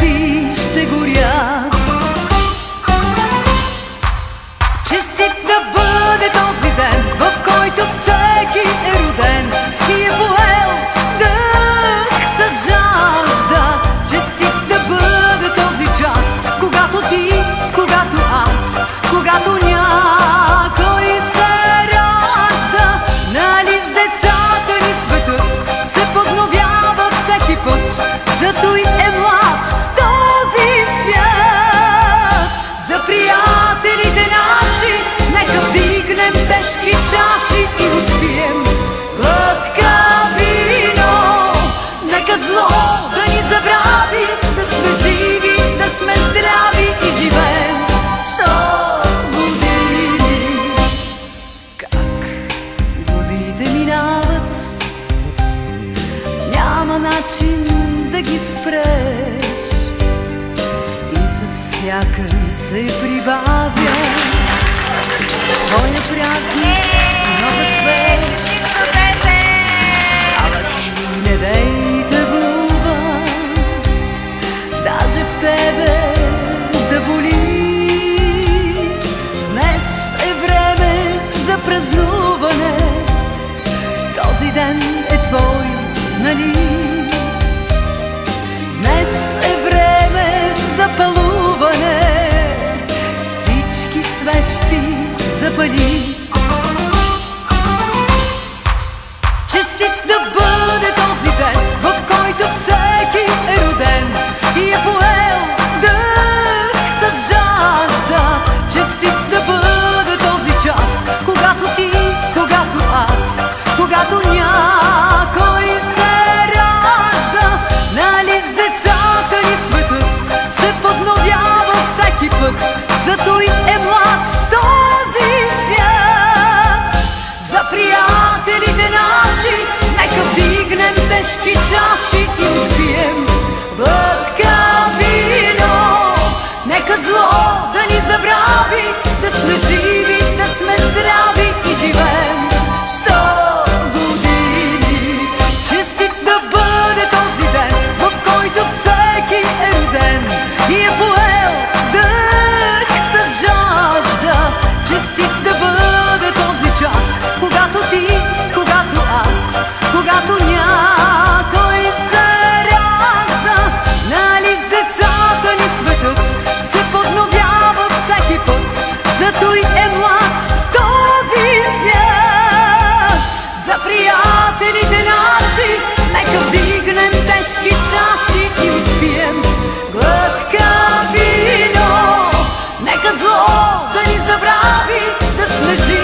свещи ще горят. Честит да бъде този ден, в който всеки е роден и е поел дъх с жажда. Честит да бъде този час, когато ти, когато аз, когато някой се ражда. Нали с децата ни светът се подновява всеки път, зато и е млад този свят. За приятелите наши нека вдигнем тежки чаши и отпием глътка вино. Нека зло да ни забрави, да сме живи, да сме здрави и живеем 100 години. Как годините минават, няма начин да ги спреш, и с всяка се прибавя твоя празник, нова свеж. Ала ти не дей тъгува, даже в тебе да боли. Днес е време за празнуване, този ден е твой, нали? Днес е време за палуване, всички свещи запали. Честит да бъде този ден, в който всеки е роден и е поел дъх с жажда. Честит да бъде този час, когато ти, когато аз, когато някой се ражда. Нали с децата ни светът се подновява всеки път, зато и е млад този свят. За приятелите наши нека вдигнем тежки чаши и отпием глътка вино. Нека зло да ни забрави, да сме живи, да сме здрави и живеем 100 години. Честит да бъде този ден, в който всеки е роден и е поел дъх с жажда. Честит да бъде този час, когато ти, когато аз, когато някой се ражда. Нали с децата ни светът се подновява всеки път, зато и е млад този свят. За приятелите наши нека вдигнем тежки чаши и отпием глътка вино. Нека зло да ни забрави, да сме живи,